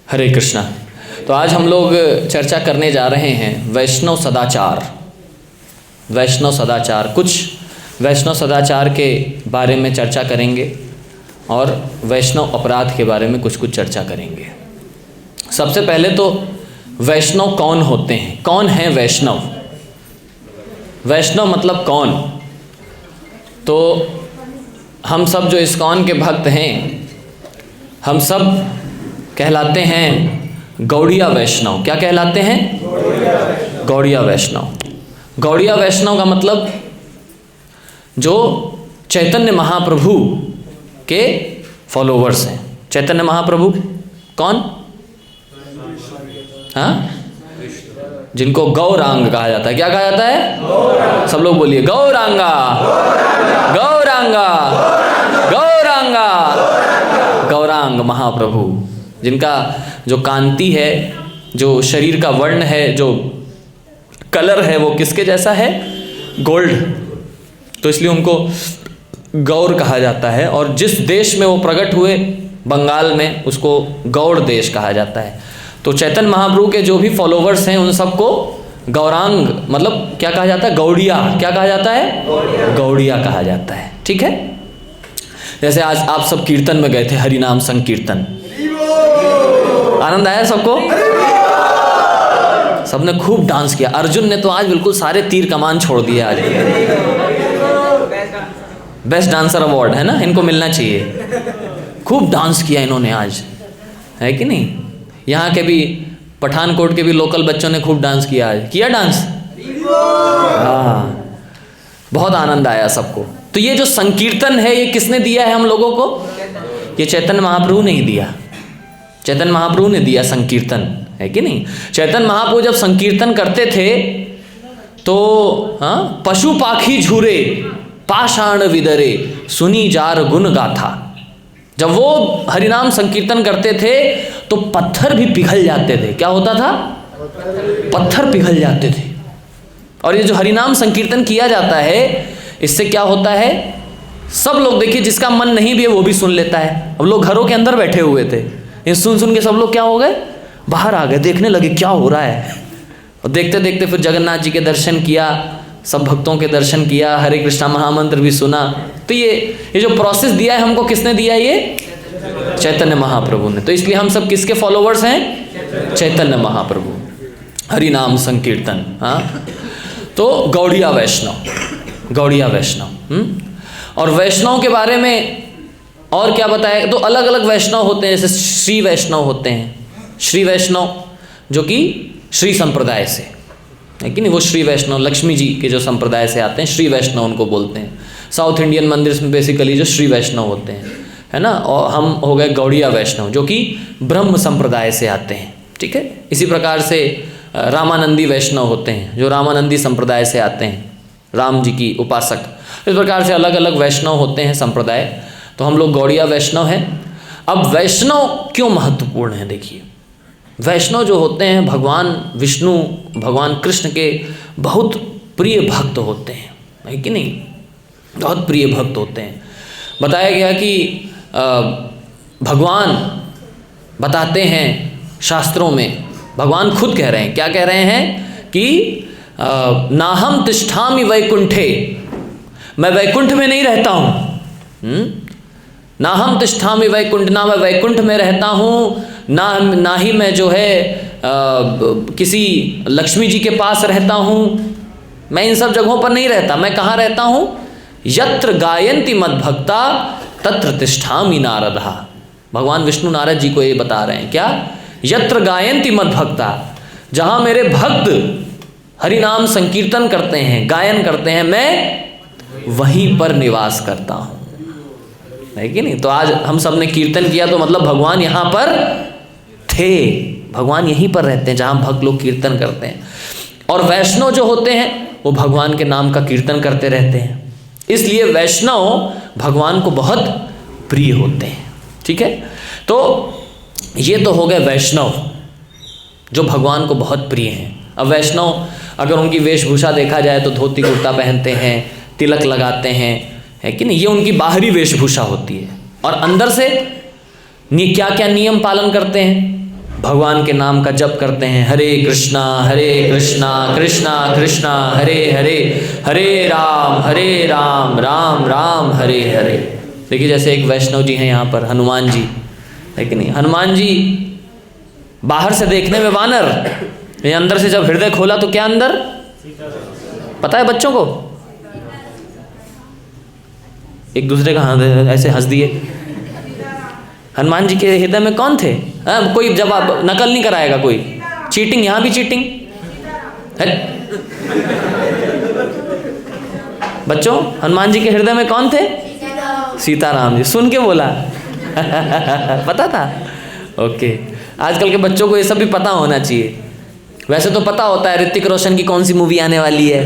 हरे कृष्णा। तो आज हम लोग चर्चा करने जा रहे हैं वैष्णव सदाचार। वैष्णव सदाचार, कुछ वैष्णव सदाचार के बारे में चर्चा करेंगे और वैष्णव अपराध के बारे में कुछ चर्चा करेंगे। सबसे पहले तो वैष्णव कौन होते हैं, कौन है वैष्णव? वैष्णव मतलब कौन? तो हम सब जो इस्कॉन के भक्त हैं, हम सब कहलाते हैं गौड़िया वैष्णव। क्या कहलाते हैं? गौड़िया वैष्णव। गौड़िया वैष्णव का मतलब जो चैतन्य महाप्रभु के फॉलोवर्स हैं। चैतन्य महाप्रभु कौन? हाँ, जिनको गौरांग कहा जाता है। क्या कहा जाता है? सब लोग बोलिए गौरांगा, गौरांगा, गौरांगा। गौरांग महाप्रभु, जिनका जो कांति है, जो शरीर का वर्ण है, जो कलर है, वो किसके जैसा है? गोल्ड। तो इसलिए उनको गौर कहा जाता है। और जिस देश में वो प्रकट हुए, बंगाल में, उसको गौड़ देश कहा जाता है। तो चैतन्य महाप्रभु के जो भी फॉलोवर्स हैं उन सबको गौरांग मतलब क्या कहा जाता है? गौड़िया। क्या कहा जाता है? गौड़िया कहा जाता है। ठीक है। जैसे आज आप सब कीर्तन में गए थे, हरि नाम संकीर्तन, आनंद आया सबको? सबने खूब डांस किया। अर्जुन ने तो आज बिल्कुल सारे तीर कमान छोड़ दिए। आज बेस्ट डांसर अवार्ड है ना, इनको मिलना चाहिए। खूब डांस किया इन्होंने आज, है कि नहीं? यहाँ के भी पठानकोट के भी लोकल बच्चों ने खूब डांस किया। आज किया डांस? हाँ, बहुत आनंद आया सबको। तो ये जो संकीर्तन है, ये किसने दिया है हम लोगों को? ये चैतन्य महाप्रभु ने ही दिया। चैतन्य महाप्रभु ने दिया संकीर्तन, है कि नहीं? चैतन्य महाप्रभु जब संकीर्तन करते थे तो हाँ, पशु पाखी झूरे पाषाण विदरे सुनी जार गुण गाथा। जब वो हरिनाम संकीर्तन करते थे तो पत्थर भी पिघल जाते थे। क्या होता था? पत्थर पिघल जाते थे। और ये जो हरिनाम संकीर्तन किया जाता है, इससे क्या होता है? सब लोग देखिए, जिसका मन नहीं भी है वो भी सुन लेता है। अब लोग घरों के अंदर बैठे हुए थे, ये सुन सुन के सब लोग क्या हो गए? बाहर आ गए, देखने लगे क्या हो रहा है। और देखते देखते फिर जगन्नाथ जी के दर्शन किया, सब भक्तों के दर्शन किया, हरे कृष्णा महामंत्र भी सुना। तो ये जो प्रोसेस दिया है हमको, किसने दिया? ये चैतन्य महाप्रभु ने। तो इसलिए हम सब किसके फॉलोवर्स हैं? चैतन्य महाप्रभु, हरि नाम संकीर्तन। हाँ, तो गौड़िया वैष्णव, गौड़िया वैष्णव। और वैष्णव के बारे में और क्या बताया? तो अलग अलग वैष्णव होते हैं। जैसे श्री वैष्णव होते हैं। श्री वैष्णव जो कि श्री संप्रदाय से, है कि नहीं? वो श्री वैष्णव लक्ष्मी जी के जो संप्रदाय से आते हैं, श्री वैष्णव उनको बोलते हैं। साउथ इंडियन मंदिर में बेसिकली जो श्री वैष्णव होते हैं, है ना। और हम हो गए गौड़िया वैष्णव, जो कि ब्रह्म संप्रदाय से आते हैं। ठीक है। इसी प्रकार से रामानंदी वैष्णव होते हैं, जो रामानंदी संप्रदाय से आते हैं, राम जी की उपासक। इस प्रकार से अलग अलग वैष्णव होते हैं संप्रदाय। तो हम लोग गौड़िया वैष्णव हैं। अब वैष्णव क्यों महत्वपूर्ण है? देखिए, वैष्णव जो होते हैं भगवान विष्णु, भगवान कृष्ण के बहुत प्रिय भक्त होते हैं, है कि नहीं? बहुत प्रिय भक्त होते हैं। बताया गया कि भगवान बताते हैं शास्त्रों में, भगवान खुद कह रहे हैं, क्या कह रहे हैं कि नाहम तिष्ठामि वैकुंठे, मैं वैकुंठ में नहीं रहता हूँ। नाहम तिष्ठामि वैकुंठ, ना मैं वैकुंठ में रहता हूँ, ना ही मैं जो है किसी लक्ष्मी जी के पास रहता हूँ। मैं इन सब जगहों पर नहीं रहता। मैं कहाँ रहता हूँ? यत्र गायन्ति मद्भक्ता तत्र तिष्ठामि नारदा। भगवान विष्णु नारद जी को ये बता रहे हैं। क्या? यत्र गायन्ति मद्भक्ता, जहाँ मेरे भक्त हरि नाम संकीर्तन करते हैं, गायन करते हैं, मैं वहीं पर निवास करता हूँ, है कि नहीं? तो आज हम सब ने कीर्तन किया, तो मतलब भगवान यहाँ पर थे, भगवान यहीं पर रहते हैं जहाँ भक्त लोग कीर्तन करते हैं। और वैष्णव जो होते हैं वो भगवान के नाम का कीर्तन करते रहते हैं। इसलिए वैष्णव भगवान को बहुत प्रिय होते हैं। ठीक है। तो ये तो हो गए वैष्णव जो भगवान को बहुत प्रिय हैं। अब वैष्णव अगर उनकी वेशभूषा देखा जाए तो धोती कुर्ता पहनते हैं, तिलक लगाते हैं, है कि नहीं? ये उनकी बाहरी वेशभूषा होती है। और अंदर से क्या क्या नियम पालन करते हैं? भगवान के नाम का जप करते हैं, हरे कृष्णा कृष्णा कृष्णा हरे हरे, हरे राम राम राम हरे हरे। देखिए जैसे एक वैष्णव जी हैं यहाँ पर, हनुमान जी है कि नहीं। हनुमान जी बाहर से देखने में वानर, ये अंदर से जब हृदय खोला तो क्या अंदर पता है बच्चों को? एक दूसरे का ऐसे हंस दिए। हनुमान जी के हृदय में कौन थे? कोई जवाब नकल नहीं कराएगा कोई। चीटिंग, यहाँ भी चीटिंग है। बच्चों हनुमान जी के हृदय में कौन थे? सीताराम जी। सुन के बोला पता था? ओके, आजकल के बच्चों को ये सब भी पता होना चाहिए। वैसे तो पता होता है ऋतिक रोशन की कौन सी मूवी आने वाली है,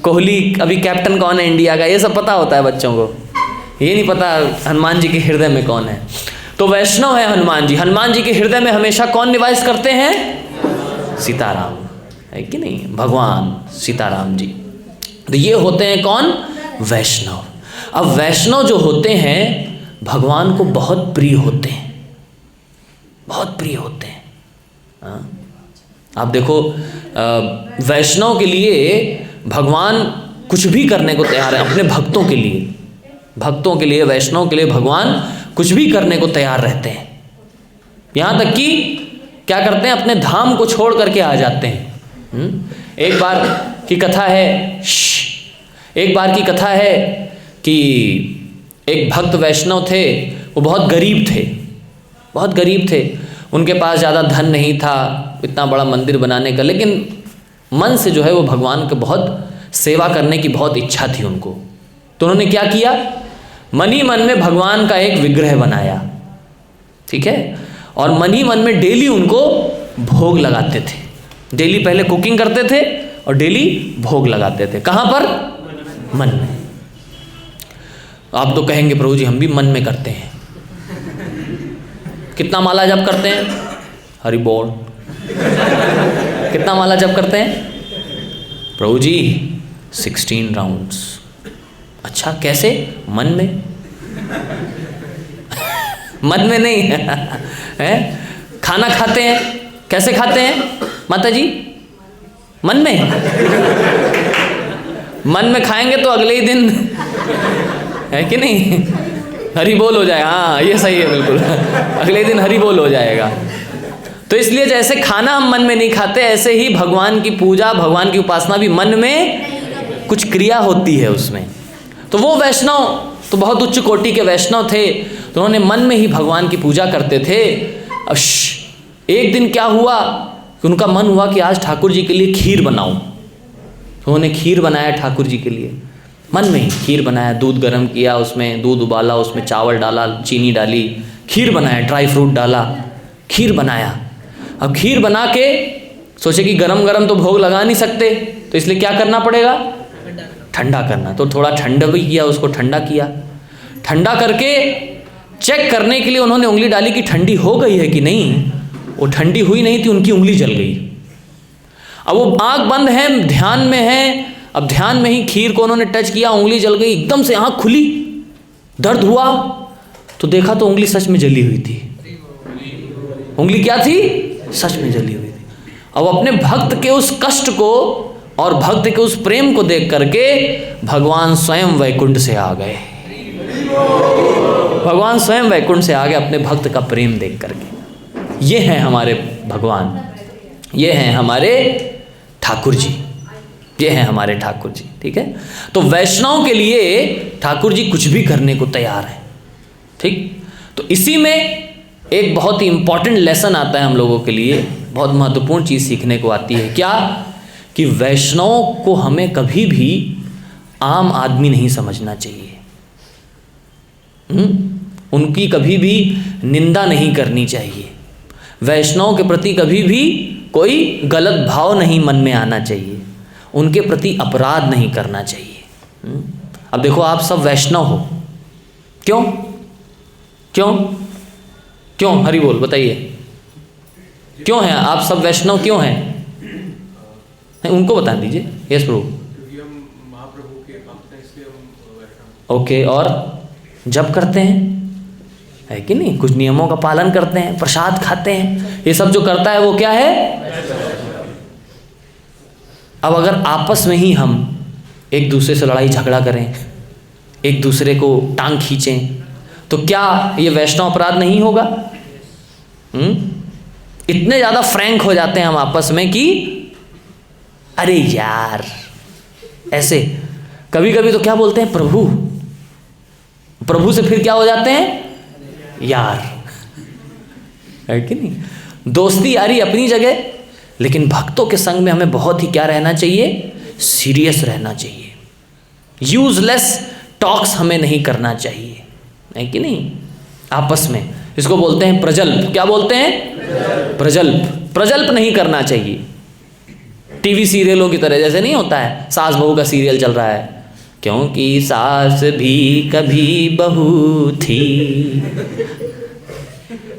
कोहली अभी कैप्टन कौन है इंडिया का, ये सब पता होता है बच्चों को। ये नहीं पता हनुमान जी के हृदय में कौन है। तो वैष्णव है हनुमान जी। हनुमान जी के हृदय में हमेशा कौन निवास करते हैं? सीताराम, है कि नहीं? भगवान सीताराम जी। तो ये होते हैं कौन? वैष्णव। अब वैष्णव जो होते हैं भगवान को बहुत प्रिय होते हैं, बहुत प्रिय होते हैं। हाँ? आप देखो वैष्णव के लिए भगवान कुछ भी करने को तैयार है अपने भक्तों के लिए। भक्तों के लिए, वैष्णव के लिए भगवान कुछ भी करने को तैयार रहते हैं। यहाँ तक कि क्या करते हैं, अपने धाम को छोड़ करके आ जाते हैं। एक बार की कथा है, एक बार की कथा है कि एक भक्त वैष्णव थे, वो बहुत गरीब थे, बहुत गरीब थे। उनके पास ज़्यादा धन नहीं था इतना बड़ा मंदिर बनाने का, लेकिन मन से जो है वो भगवान के बहुत सेवा करने की बहुत इच्छा थी उनको। तो उन्होंने क्या किया, मन ही मन में भगवान का एक विग्रह बनाया, ठीक है, और मन ही मन में डेली उनको भोग लगाते थे। डेली पहले कुकिंग करते थे और डेली भोग लगाते थे। कहाँ पर? मन में। आप तो कहेंगे प्रभु जी हम भी मन में करते हैं। कितना माला जप करते हैं? हरि बोल। कितना माला जप करते हैं? प्रभु जी 16 राउंड्स। अच्छा, कैसे? मन में। मन में नहीं है। खाना खाते हैं, कैसे खाते हैं माता जी? मन में। मन में खाएंगे तो अगले ही दिन, है कि नहीं, हरि बोल हो जाए। हाँ ये सही है बिल्कुल, अगले दिन हरि बोल हो जाएगा। तो इसलिए जैसे खाना हम मन में नहीं खाते, ऐसे ही भगवान की पूजा, भगवान की उपासना भी मन में कुछ क्रिया होती है उसमें। तो वो वैष्णव तो बहुत उच्च कोटि के वैष्णव थे, तो उन्होंने मन में ही भगवान की पूजा करते थे। अब एक दिन क्या हुआ कि उनका मन हुआ कि आज ठाकुर जी के लिए खीर बनाऊं। तो उन्होंने खीर बनाया ठाकुर जी के लिए, मन में ही खीर बनाया। दूध गर्म किया, उसमें दूध उबाला, उसमें चावल डाला, चीनी डाली, खीर बनाया, ड्राई फ्रूट डाला, खीर बनाया। अब खीर बना के सोचे कि गरम गरम तो भोग लगा नहीं सकते, तो इसलिए क्या करना पड़ेगा, ठंडा करना। तो थोड़ा ठंडा भी किया, उसको ठंडा किया। ठंडा करके चेक करने के लिए उन्होंने उंगली डाली कि ठंडी हो गई है कि नहीं। वो ठंडी हुई नहीं थी, उनकी उंगली जल गई। अब वो आँख बंद है, ध्यान में है। अब ध्यान में ही खीर को उन्होंने टच किया, उंगली जल गई। एकदम से आँख खुली, दर्द हुआ तो देखा तो उंगली सच में जली हुई थी। उंगली क्या थी? सच में जली हुई थी। अब अपने भक्त के उस कष्ट को और भक्त के उस प्रेम को देख करके भगवान स्वयं वैकुंठ से आ गए। भगवान स्वयं वैकुंठ से आ गए अपने भक्त का प्रेम देख करके। ये हैं हमारे भगवान, ये हैं हमारे ठाकुर जी, ये हैं हमारे ठाकुर जी, ठीक है। तो वैष्णव के लिए ठाकुर जी कुछ भी करने को तैयार हैं, ठीक। तो इसी में एक बहुत ही इंपॉर्टेंट लेसन आता है हम लोगों के लिए, बहुत महत्वपूर्ण चीज़ सीखने को आती है। क्या? कि वैष्णव को हमें कभी भी आम आदमी नहीं समझना चाहिए। उनकी कभी भी निंदा नहीं करनी चाहिए। वैष्णव के प्रति कभी भी कोई गलत भाव नहीं मन में आना चाहिए। उनके प्रति अपराध नहीं करना चाहिए। अब देखो, आप सब वैष्णव हो, क्यों क्यों क्यों? हरि बोल, बताइए क्यों हैं आप सब वैष्णव? क्यों हैं? उनको बता दीजिए। यस प्रभु। क्योंकि हम महाप्रभु के भक्त हैं, इसलिए हम वैष्णव। ओके, और जब करते हैं है कि नहीं, कुछ नियमों का पालन करते हैं, प्रसाद खाते हैं, ये सब जो करता है वो क्या है। अब अगर आपस में ही हम एक दूसरे से लड़ाई झगड़ा करें, एक दूसरे को टांग खींचें, तो क्या ये वैष्णव अपराध नहीं होगा? इतने ज़्यादा फ्रैंक हो जाते हैं हम आपस में कि अरे यार, ऐसे कभी कभी तो क्या बोलते हैं, प्रभु, प्रभु से फिर क्या हो जाते हैं, यार, है कि नहीं। दोस्ती यारी अपनी जगह, लेकिन भक्तों के संग में हमें बहुत ही क्या रहना चाहिए, सीरियस रहना चाहिए। यूजलेस टॉक्स हमें नहीं करना चाहिए, है कि नहीं, आपस में। इसको बोलते हैं प्रजल्प। क्या बोलते हैं, प्रजल्प। प्रजल्प नहीं करना चाहिए। टीवी सीरियलों की तरह जैसे नहीं होता है, सास बहू का सीरियल चल रहा है, क्योंकि सास भी कभी बहू थी।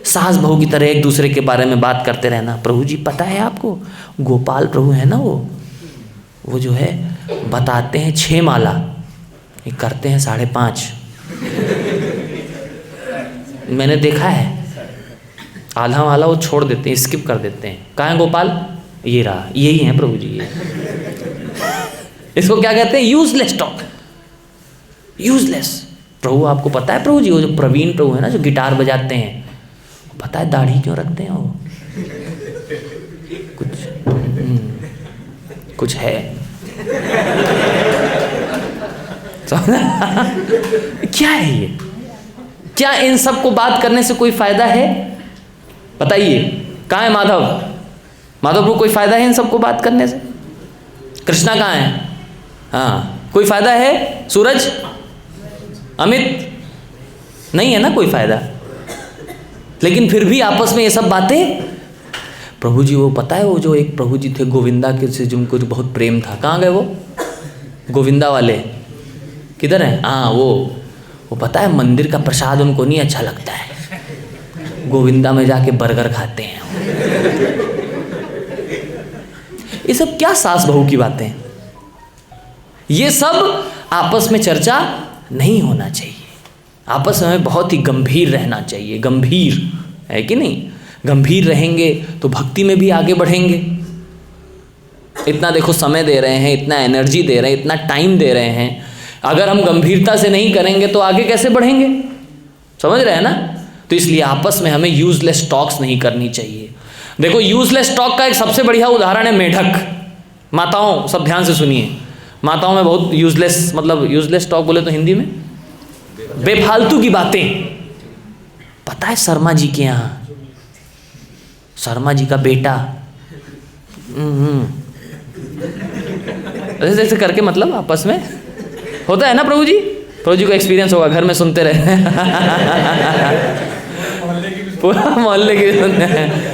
सास बहू की तरह एक दूसरे के बारे में बात करते रहना। प्रभु जी पता है आपको, गोपाल प्रभु है ना, वो जो है बताते हैं 6 माला, ये करते हैं 5.5। मैंने देखा है, आधा माला वो छोड़ देते हैं, स्किप कर देते हैं। कहाँ है गोपाल, ये रहा, यही है प्रभु जी ये। इसको क्या कहते हैं, यूजलेस टॉक, यूजलेस। प्रभु आपको पता है, प्रभु जी वो जो प्रवीण प्रभु है ना, जो गिटार बजाते हैं, पता है दाढ़ी क्यों रखते हैं वो, कुछ है। क्या है ये, क्या इन सब को बात करने से कोई फायदा है, बताइए। कहाँ है माधव, माधव को कोई फायदा है इन सबको बात करने से? कृष्णा कहाँ है, हाँ, कोई फायदा है? सूरज, अमित, नहीं है ना कोई फायदा। लेकिन फिर भी आपस में ये सब बातें। प्रभु जी वो पता है, वो जो एक प्रभु जी थे गोविंदा के से जिनको बहुत प्रेम था, कहाँ गए वो गोविंदा वाले, किधर हैं? हाँ, वो पता है मंदिर का प्रसाद उनको नहीं अच्छा लगता है, गोविंदा में जाके बर्गर खाते हैं। ये सब क्या सास बहू की बातें, ये सब आपस में चर्चा नहीं होना चाहिए। आपस में बहुत ही गंभीर रहना चाहिए, गंभीर, है कि नहीं। गंभीर रहेंगे तो भक्ति में भी आगे बढ़ेंगे। इतना देखो समय दे रहे हैं, इतना एनर्जी दे रहे हैं, इतना टाइम दे रहे हैं, अगर हम गंभीरता से नहीं करेंगे तो आगे कैसे बढ़ेंगे, समझ रहे हैं ना। तो इसलिए आपस में हमें यूजलेस टॉक्स नहीं करनी चाहिए। देखो यूजलेस टॉक का एक सबसे बढ़िया उदाहरण है मेढक। माताओं सब ध्यान से सुनिए, माताओं में बहुत यूजलेस, मतलब यूजलेस टॉक बोले तो हिंदी में बेफालतू की बातें। पता है शर्मा जी के यहाँ, शर्मा जी का बेटा ऐसे करके, मतलब आपस में होता है ना। प्रभु जी को एक्सपीरियंस होगा, घर में सुनते रहे। पूरा मोहल्ले की सुनते हैं।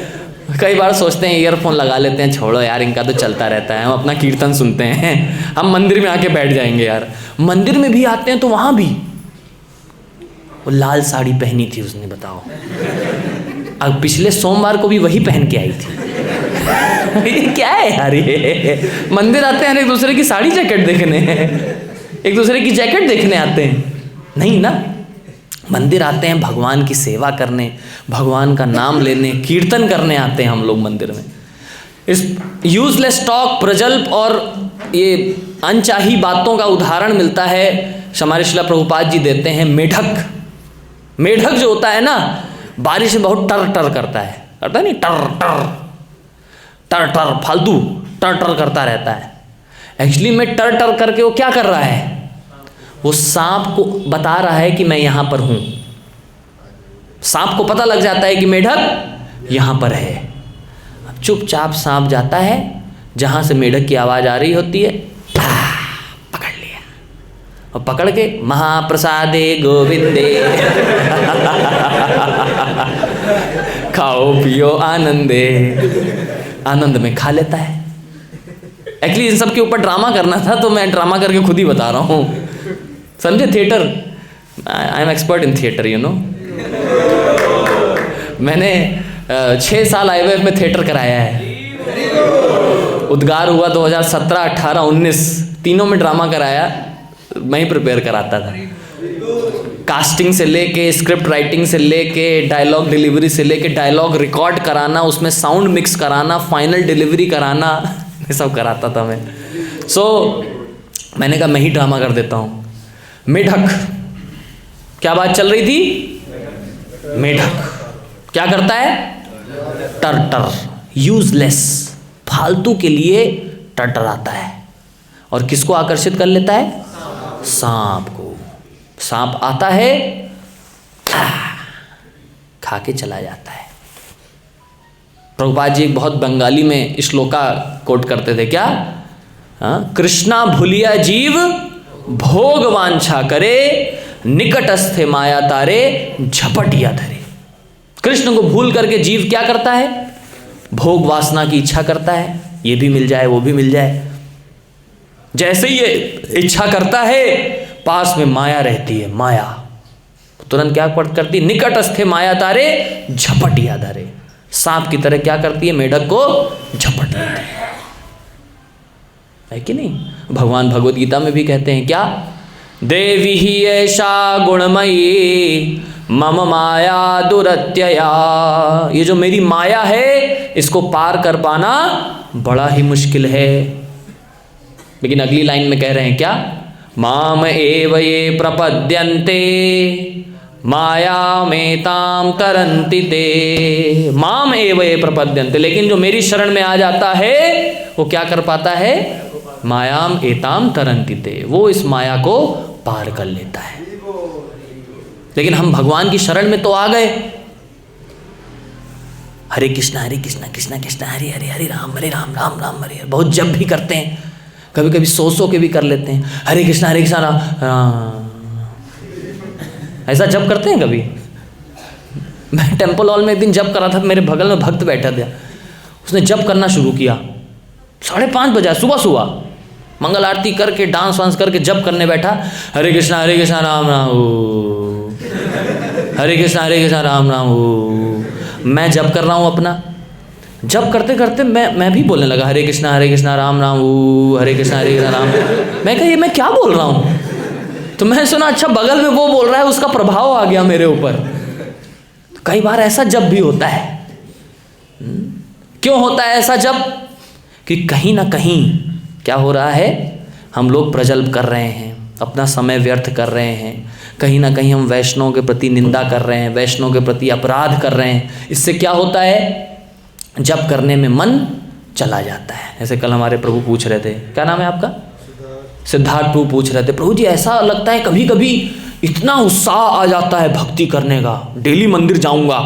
कई बार सोचते हैं ईयरफोन लगा लेते हैं, छोड़ो यार इनका तो चलता रहता है, हम अपना कीर्तन सुनते हैं, हम मंदिर में आके बैठ जाएंगे यार। मंदिर में भी आते हैं तो वहाँ भी वो लाल साड़ी पहनी थी उसने, बताओ। अब पिछले सोमवार को भी वही पहन के आई थी। ये क्या है यार, ये मंदिर आते हैं एक दूसरे की साड़ी जैकेट देखने, एक दूसरे की जैकेट देखने आते हैं, नहीं ना। मंदिर आते हैं भगवान की सेवा करने, भगवान का नाम लेने, कीर्तन करने आते हैं हम लोग मंदिर में। इस यूजलेस टॉक, प्रजल्प और ये अनचाही बातों का उदाहरण मिलता है, हमारे श्रील प्रभुपाद जी देते हैं मेढक। मेढक जो होता है ना, बारिश में बहुत टर टर करता है, नहीं, टर टर टर टर, फालतू टर टर करता रहता है। एक्चुअली में टर टर करके वो क्या कर रहा है, वो सांप को बता रहा है कि मैं यहाँ पर हूँ। सांप को पता लग जाता है कि मेढक यहाँ पर है। अब चुपचाप सांप जाता है जहाँ से मेढक की आवाज़ आ रही होती है, पकड़ लिया, और पकड़ के महाप्रसादे गोविंदे खाओ पियो आनंदे, आनंद में खा लेता है। एक्चुअली इन सब के ऊपर ड्रामा करना था तो मैं ड्रामा करके खुद ही बता रहा हूँ, समझे। Theatre, I am expert in theatre, you know. मैंने 6 साल IVF में थिएटर कराया है। उद्गार हुआ 2017, 18, 19 तीनों में ड्रामा कराया, मैं ही प्रिपेयर कराता था। कास्टिंग से लेके, स्क्रिप्ट राइटिंग से लेके, डायलॉग डिलीवरी से लेके, डायलॉग रिकॉर्ड कराना, उसमें साउंड मिक्स कराना, फाइनल डिलीवरी कराना, ये सब कराता था मैं। मैंने कहा मैं ही ड्रामा कर देता हूँ। मेढक, क्या बात चल रही थी? मेढक क्या करता है? टर, यूजलेस, फालतू के लिए टरटराता है। और किसको आकर्षित कर लेता है? सांप को। सांप आता है, खा के चला जाता है। प्रभुपाद जी बहुत बंगाली में श्लोका कोट करते थे, क्या? कृष्णा भूलिया जीव भोग वांछा करे, निकटस्थे माया तारे झपटिया धरे। कृष्ण को भूल करके जीव क्या करता है? भोग वासना की इच्छा करता है, ये भी मिल जाए वो भी मिल जाए। जैसे ही ये इच्छा करता है, पास में माया रहती है, माया तुरंत क्या करती? निकटस्थे माया तारे झपटिया धरे। सांप की तरह क्या करती है? मेढक को झपट लेती है कि नहीं? भगवान भगवद गीता में भी कहते हैं क्या? देवी ही ऐसा गुणमयी मम माया दुरत्यया। ये जो मेरी माया है, इसको पार कर पाना बड़ा ही मुश्किल है। लेकिन अगली लाइन में कह रहे हैं क्या? माम एव ये प्रपद्यन्ते माया मेताम तरन्ति ते। माम एव ये प्रपद्यन्ते, लेकिन जो मेरी शरण में आ जाता है वो क्या कर पाता है? मायाम एताम तरन्ति ते, वो इस माया को पार कर लेता है। लेकिन हम भगवान की शरण में तो आ गए। हरे कृष्णा कृष्णा कृष्णा हरे हरे, हरे राम राम राम हरे। बहुत जप भी करते हैं, कभी कभी सो के भी कर लेते हैं। हरे कृष्णा राम। ऐसा जप करते हैं कभी? मैं टेम्पल हॉल में एक दिन जप करा था, मेरे बगल में भक्त बैठा था, उसने जप करना शुरू किया। 5:30 बजे सुबह मंगल आरती करके, डांस वांस करके जप करने बैठा। हरे कृष्णा राम राम ओ, हरे कृष्णा राम राम ओ। मैं जप कर रहा हूँ अपना। जप करते करते मैं भी बोलने लगा, हरे कृष्णा राम राम ओ, हरे कृष्णा राम। मैं कहा ये मैं क्या बोल रहा हूँ? तो मैं सुना अच्छा बगल में वो बोल रहा है, उसका प्रभाव आ गया मेरे ऊपर। तो कई बार ऐसा जप भी होता है। क्यों होता है ऐसा जप? कि कहीं ना कहीं क्या हो रहा है? हम लोग प्रजल्प कर रहे हैं, अपना समय व्यर्थ कर रहे हैं। कहीं ना कहीं हम वैष्णव के प्रति निंदा कर रहे हैं, वैष्णव के प्रति अपराध कर रहे हैं। इससे क्या होता है? जप करने में मन चला जाता है। जैसे कल हमारे प्रभु पूछ रहे थे, क्या नाम है आपका? सिद्धार्थ प्रभु पूछ रहे थे, प्रभु जी ऐसा लगता है कभी कभी इतना उत्साह आ जाता है भक्ति करने का, डेली मंदिर जाऊंगा,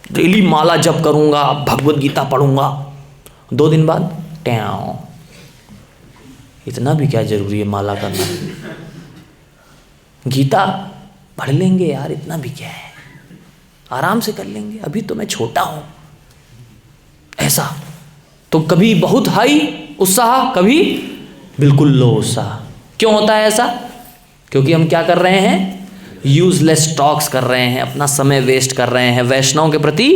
डेली माला जप करूंगा, भगवद गीता पढ़ूंगा, 2 दिन बाद ट्याओ। इतना भी क्या जरूरी है माला करना? गीता पढ़ लेंगे यार, इतना भी क्या है, आराम से कर लेंगे, अभी तो मैं छोटा हूँ। ऐसा तो कभी बहुत हाई उत्साह, कभी बिल्कुल लो उत्साह। क्यों होता है ऐसा? क्योंकि हम क्या कर रहे हैं? यूजलेस टॉक्स कर रहे हैं, अपना समय वेस्ट कर रहे हैं, वैष्णव के प्रति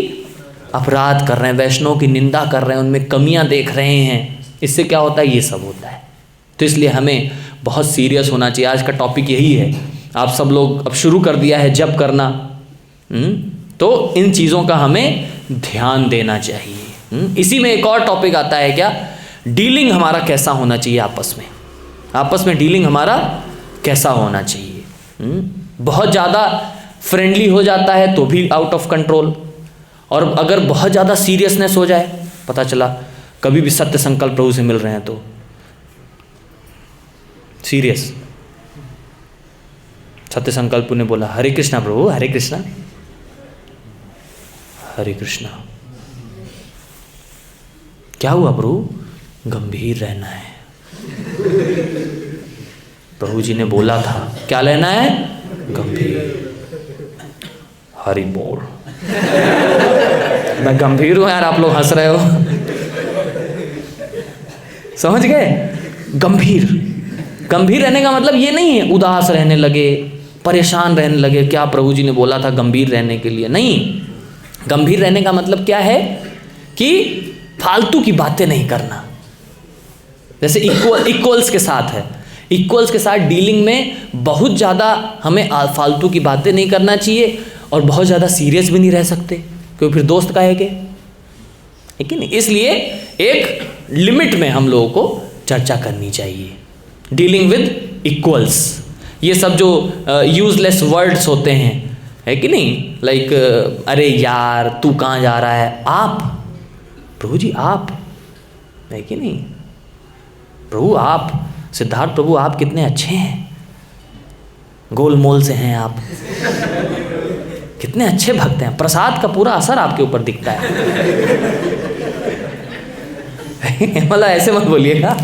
अपराध कर रहे हैं, वैष्णव की निंदा कर रहे हैं, उनमें कमियां देख रहे हैं। इससे क्या होता है? ये सब होता है। तो इसलिए हमें बहुत सीरियस होना चाहिए। आज का टॉपिक यही है। आप सब लोग अब शुरू कर दिया है जप करना, तो इन चीज़ों का हमें ध्यान देना चाहिए। इसी में एक और टॉपिक आता है क्या? डीलिंग हमारा कैसा होना चाहिए आपस में डीलिंग हमारा कैसा होना चाहिए। बहुत ज़्यादा फ्रेंडली हो जाता है तो भी आउट ऑफ कंट्रोल, और अगर बहुत ज़्यादा सीरियसनेस हो जाए, पता चला कभी भी सत्य संकल्प प्रभु से मिल रहे हैं तो सीरियस। सत्य संकल्प ने बोला, हरे कृष्णा प्रभु, हरे कृष्णा हरे कृष्णा। क्या हुआ प्रभु? गंभीर रहना है। प्रभु जी ने बोला था क्या लेना है? गंभीर। हरि बोल। मैं गंभीर हूं यार, आप लोग हंस रहे हो। समझ गए? गंभीर रहने का मतलब ये नहीं है उदास रहने लगे, परेशान रहने लगे। क्या प्रभु जी ने बोला था गंभीर रहने के लिए? नहीं, गंभीर रहने का मतलब क्या है कि फालतू की बातें नहीं करना। जैसे इक्वल्स के साथ है, इक्वल्स के साथ डीलिंग में बहुत ज़्यादा हमें फालतू की बातें नहीं करना चाहिए और बहुत ज़्यादा सीरियस भी नहीं रह सकते, क्योंकि फिर दोस्त कहेंगे, है कि नहीं। इसलिए एक लिमिट में हम लोगों को चर्चा करनी चाहिए। डीलिंग विद इक्वल्स, ये सब जो यूजलेस वर्ड्स होते हैं, है कि नहीं, लाइक अरे यार तू कहाँ जा रहा है, आप प्रभु जी आप, है कि नहीं, प्रभु आप, सिद्धार्थ प्रभु आप कितने अच्छे हैं, गोलमोल से हैं आप, कितने अच्छे भक्त हैं, प्रसाद का पूरा असर आपके ऊपर दिखता है। मतलब ऐसे मत बोलिएगा,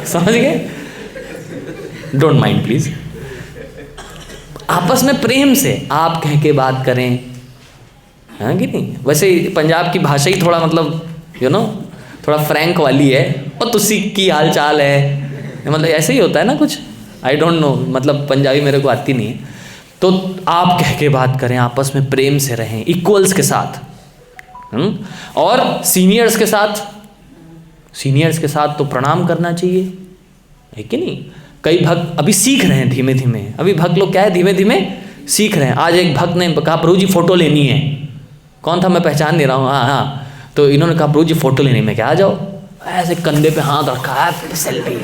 समझ गए, डोंट माइंड प्लीज। आपस में प्रेम से आप कह के बात करें, है कि नहीं। वैसे पंजाब की भाषा ही थोड़ा मतलब थोड़ा फ्रैंक वाली है, और तुसी की हाल चाल है, मतलब ऐसे ही होता है ना कुछ, आई डोंट नो, मतलब पंजाबी मेरे को आती नहीं है। तो आप कह के बात करें, आपस में प्रेम से रहें, इक्वल्स के साथ। और सीनियर्स के साथ तो प्रणाम करना चाहिए, है कि नहीं। कई भक्त अभी सीख रहे हैं धीमे धीमे, अभी भक्त लोग क्या है धीमे धीमे सीख रहे हैं। आज एक भक्त ने कहा प्रभु जी फ़ोटो लेनी है, कौन था मैं पहचान नहीं रहा हूँ, हाँ, तो इन्होंने कहा प्रभु जी फ़ोटो लेनी है, मैं क्या आ जाओ, ऐसे कंधे पे हाथ रखा है, सेल्फी।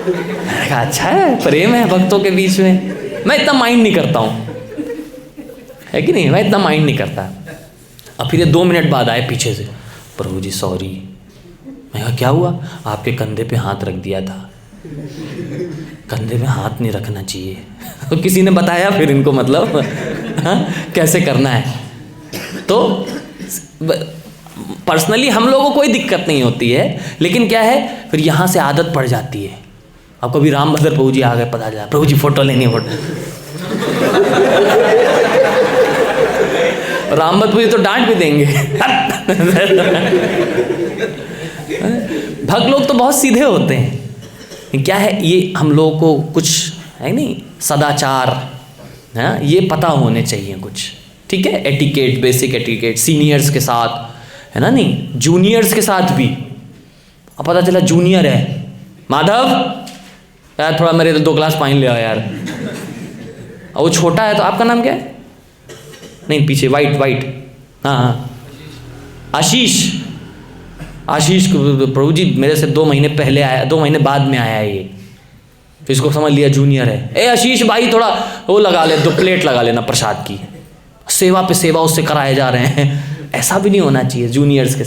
मैंने कहा अच्छा है, प्रेम है भक्तों के बीच में, मैं इतना माइंड नहीं करता हूँ, है कि नहीं, मैं इतना माइंड नहीं करता। अब फिर ये 2 मिनट बाद आए पीछे से, प्रभु जी सॉरी। मैं कहा क्या हुआ, आपके कंधे पे हाथ रख दिया था, कंधे पे हाथ नहीं रखना चाहिए। तो किसी ने बताया फिर इनको, मतलब हाँ, कैसे करना है। तो पर्सनली हम लोगों को कोई दिक्कत नहीं होती है, लेकिन क्या है फिर यहाँ से आदत पड़ जाती है। अब कभी रामभद्र प्रभु जी आ गए, पता चला प्रभु जी फ़ोटो लेनी है, फ़ोटो। रामभद्र प्रभु जी तो डांट भी देंगे। भक्त लोग तो बहुत सीधे होते हैं, क्या है ये हम लोगों को कुछ है नहीं, सदाचार है ये पता होने चाहिए कुछ, ठीक है, एटिकेट, बेसिक एटिकेट, सीनियर्स के साथ, है ना, नहीं जूनियर्स के साथ भी। अब पता चला जूनियर है, माधव यार थोड़ा मेरे तो 2 ग्लास पानी ले आओ यार, और वो छोटा है तो आपका नाम क्या है, नहीं पीछे वाइट, हाँ, आशीष प्रभु जी मेरे से 2 महीने पहले आया, 2 महीने बाद में आया है ये, तो इसको समझ लिया जूनियर है। ए आशीष भाई थोड़ा वो लगा ले, 2 प्लेट लगा लेना प्रसाद की, सेवा पे सेवा उससे कराए जा रहे हैं। ऐसा भी नहीं होना चाहिए। जूनियर्स के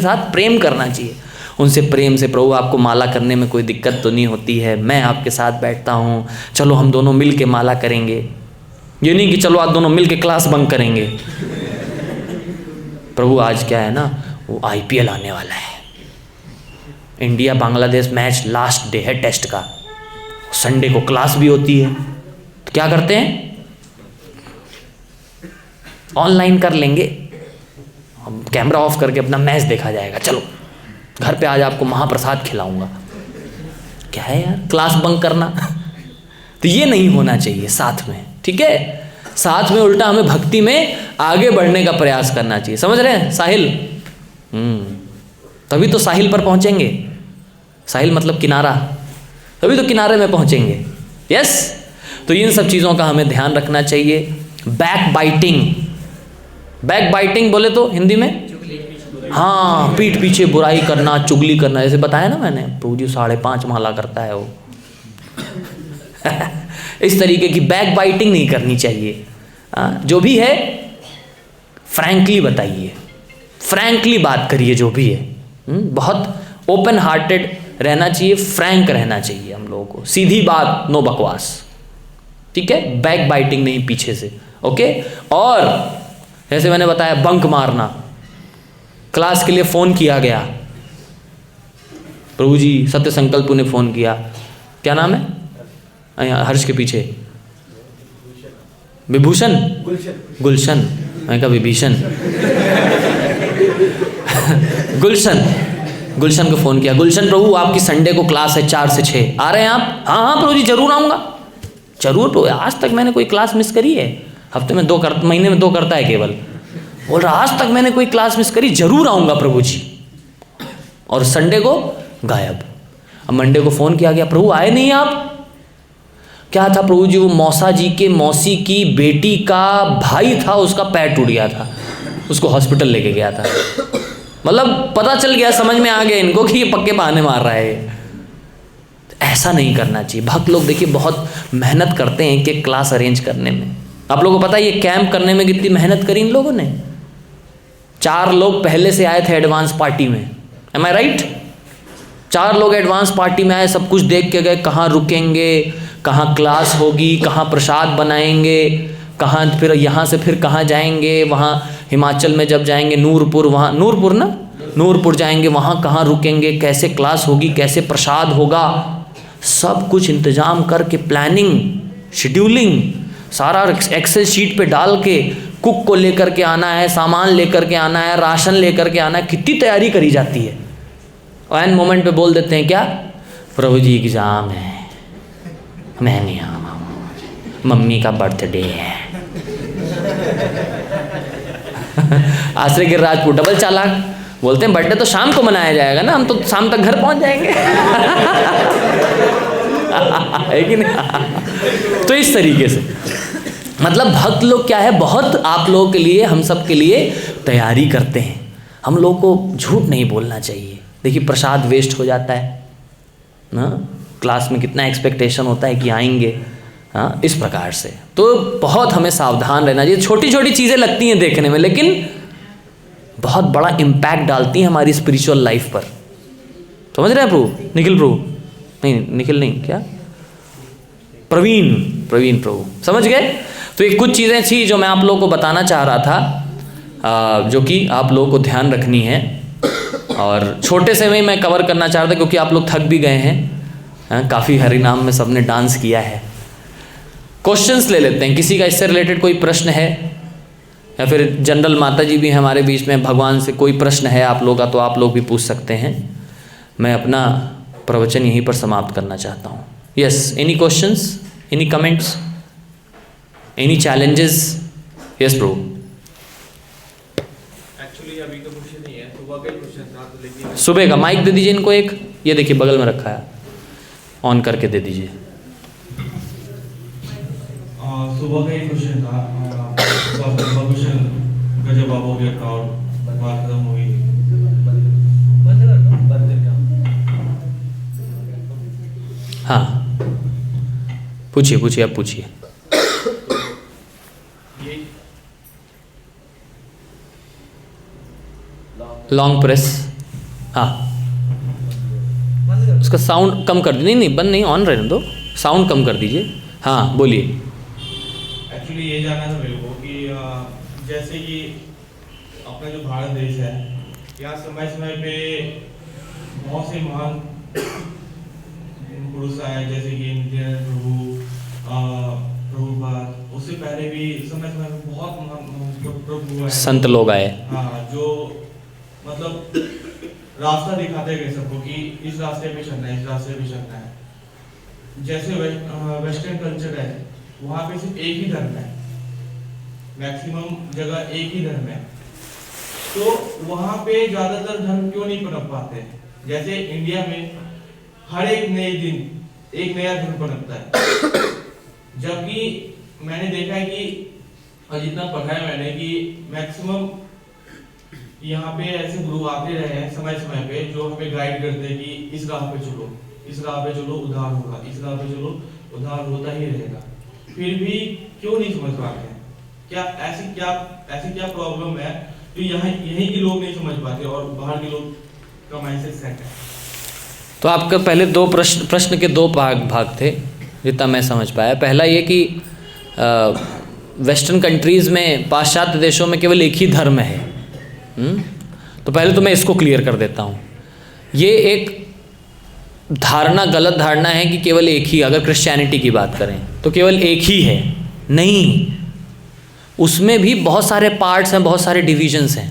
साथ प्रेम करना चाहिए, उनसे प्रेम से, प्रभु आपको माला करने में कोई दिक्कत तो नहीं होती है, मैं आपके साथ बैठता हूँ, चलो हम दोनों मिल के माला करेंगे। ये नहीं कि चलो आप दोनों मिल के क्लास बंक करेंगे। प्रभु आज क्या है ना, वो IPL आने वाला है, India Bangladesh match last day है टेस्ट का, संडे को क्लास भी होती है, तो क्या करते हैं ऑनलाइन कर लेंगे, हम कैमरा ऑफ करके अपना मैच देखा जाएगा, चलो घर पे आज आपको महाप्रसाद खिलाऊंगा। क्या है यार क्लास बंक करना। तो ये नहीं होना चाहिए साथ में, ठीक है, साथ में उल्टा हमें भक्ति में आगे बढ़ने का प्रयास करना चाहिए। समझ रहे हैं साहिल, तभी तो साहिल पर पहुंचेंगे, साहिल मतलब किनारा, तभी तो किनारे में पहुंचेंगे। यस, तो इन सब चीज़ों का हमें ध्यान रखना चाहिए। बैक बाइटिंग बोले तो हिंदी में, हाँ, पीठ पीछे बुराई करना, चुगली करना, जैसे बताया ना मैंने, प्रभु जी 5.5 माला करता है वो। इस तरीके की बैक बाइटिंग नहीं करनी चाहिए। जो भी है फ्रैंकली बताइए, फ्रैंकली बात करिए, जो भी है बहुत ओपन हार्टेड रहना चाहिए, फ्रैंक रहना चाहिए हम लोगों को, सीधी बात, नो बकवास, ठीक है, बैक बाइटिंग नहीं पीछे से, ओके। और जैसे मैंने बताया बंक मारना, क्लास के लिए फ़ोन किया गया, प्रभु जी सत्य संकल्प ने फ़ोन किया, क्या नाम है हर्ष के पीछे, विभूषण, गुलशन, मैं कहा विभीषण। गुलशन को फ़ोन किया, गुलशन प्रभु आपकी संडे को क्लास है 4 से 6, आ रहे हैं आप? हाँ प्रभु जी जरूर आऊँगा, जरूर। तो आज तक मैंने कोई क्लास मिस करी है? हफ्ते में 2 महीने में 2 करता है केवल। बोल रहा आज तक मैंने कोई क्लास मिस करी, जरूर आऊँगा प्रभु जी। और संडे को गायब। अब मंडे को फ़ोन किया गया, प्रभु आए नहीं आप? क्या था प्रभु जी, वो मौसा जी के मौसी की बेटी का भाई था, उसका पैर टूट गया था, उसको हॉस्पिटल लेके गया था। मतलब पता चल गया, समझ में आ गया इनको कि ये पक्के बहाने मार रहा है। ऐसा नहीं करना चाहिए। भक्त लोग देखिए बहुत मेहनत करते हैं कि क्लास अरेंज करने में। आप लोगों को पता है ये कैंप करने में कितनी मेहनत करी इन लोगों ने? 4 लोग पहले से आए थे एडवांस पार्टी में, एम आई राइट? 4 लोग एडवांस पार्टी में आए, सब कुछ देख के गए, कहाँ रुकेंगे, कहाँ क्लास होगी, कहाँ प्रसाद बनाएंगे, कहाँ फिर यहाँ से फिर कहाँ जाएंगे, वहाँ हिमाचल में जब जाएंगे नूरपुर, वहाँ नूरपुर जाएंगे, वहाँ कहाँ रुकेंगे, कैसे क्लास होगी, कैसे प्रसाद होगा, सब कुछ इंतजाम करके प्लानिंग शेड्यूलिंग सारा एक्सेल शीट पे डाल के, कुक को लेकर के आना है, सामान लेकर के आना है, राशन लेकर के आना है, कितनी तैयारी करी जाती है। और एन मोमेंट पे बोल देते हैं क्या, प्रभु जी एग्ज़ाम है, मैं नहीं आऊँगा, मम्मी का बर्थडे है। आश्रय गिरिराजपुर डबल चालाक बोलते हैं बर्थडे तो शाम को मनाया जाएगा ना, हम तो शाम तक घर पहुंच जाएंगे। है कि नहीं? तो इस तरीके से मतलब भक्त लोग क्या है, बहुत आप लोगों के लिए, हम सब के लिए तैयारी करते हैं। हम लोग को झूठ नहीं बोलना चाहिए। देखिए प्रसाद वेस्ट हो जाता है ना, क्लास में कितना एक्सपेक्टेशन होता है कि आएंगे, हाँ, इस प्रकार से। तो बहुत हमें सावधान रहना चाहिए। छोटी छोटी चीज़ें लगती हैं देखने में, लेकिन बहुत बड़ा इम्पैक्ट डालती हैं हमारी स्पिरिचुअल लाइफ पर। समझ रहे हैं प्रभु? निखिल प्रभु नहीं, निखिल नहीं, क्या प्रवीण प्रभु, समझ गए? तो ये कुछ चीज़ें थी जो मैं आप लोगों को बताना चाह रहा था, जो कि आप लोगों को ध्यान रखनी है। और छोटे से में मैं कवर करना चाह रहा था क्योंकि आप लोग थक भी गए हैं, काफ़ी हरिनाम में सबने डांस किया है। क्वेश्चंस ले लेते हैं, किसी का इससे रिलेटेड कोई प्रश्न है, या फिर जनरल माता जी भी हैं हमारे बीच में, भगवान से कोई प्रश्न है आप लोग का तो आप लोग भी पूछ सकते हैं। मैं अपना प्रवचन यहीं पर समाप्त करना चाहता हूँ। Yes, any questions, any comments, any challenges? Yes प्रभु। एक्चुअली अभी तो कुछ नहीं है, सुबह का क्वेश्चन था तो, लेकिन सुबह का माइक दे दीजिए इनको एक, ये देखिए बगल में रखा है, ऑन करके दे दीजिए। सुबह का ही क्वेश्चन था, क्वेश्चन का जवाब हो गया था और बात खत्म हो गई। हाँ पूछिए, आप पूछिए। लॉन्ग प्रेस, हाँ उसका साउंड कम कर दीजिए। नहीं बंद नहीं, ऑन रहने दो, साउंड कम कर दीजिए। हाँ बोलिए। एक्चुअली ये जानना था मेरे को कि जैसे कि अपना जो भारत देश है, यहाँ समय समय पे बहुत से महान पुरुष आए, जैसे कि नित्यानंद प्रभुपाद, उससे पहले भी समय समय पे बहुत महान प्रभु आए, संत लोग आए, हाँ, जो मतलब रास्ता दिखाते गए सबको कि इस रास्ते पे चलना है, इस रास्ते पे चलना है। जैसे वेस्टर्न कल्चर है, वहाँ पे सिर्फ एक ही धर्म है, मैक्सिमम जगह एक ही धर्म है, तो वहाँ पे ज्यादातर धर्म क्यों नहीं पनप पाते? जैसे इंडिया में हर एक नए दिन एक नया धर्म पनपता है, जबकि मैंने देखा है कि, और जितना पढ़ा है मैंने, कि मैक्सिमम यहाँ पे ऐसे गुरु आते रहे हैं समय समय पे, जो हमें गाइड करते हैं कि इस राह पे चलो, इस राह पे चलो, उद्धार होगा, इस राह पे चलो, उद्धार होता ही रहेगा। फिर भी क्यों नहीं समझ पाते हैं? क्या ऐसी क्या प्रॉब्लम है जो यहीं के लोग नहीं समझ पाते और बाहर के लोग का माइंडसेट सेट है? तो आपका पहले दो प्रश्न के दो भाग थे जितना मैं समझ पाया। पहला ये कि वेस्टर्न कंट्रीज़ में, पाश्चात्य देशों में केवल एक ही धर्म है। तो पहले तो मैं इसको क्लियर कर देता हूँ। ये एक धारणा, गलत धारणा है कि केवल एक ही, अगर क्रिश्चियनिटी की बात करें तो केवल एक ही है, नहीं, उसमें भी बहुत सारे पार्ट्स हैं, बहुत सारे डिविजन्स हैं,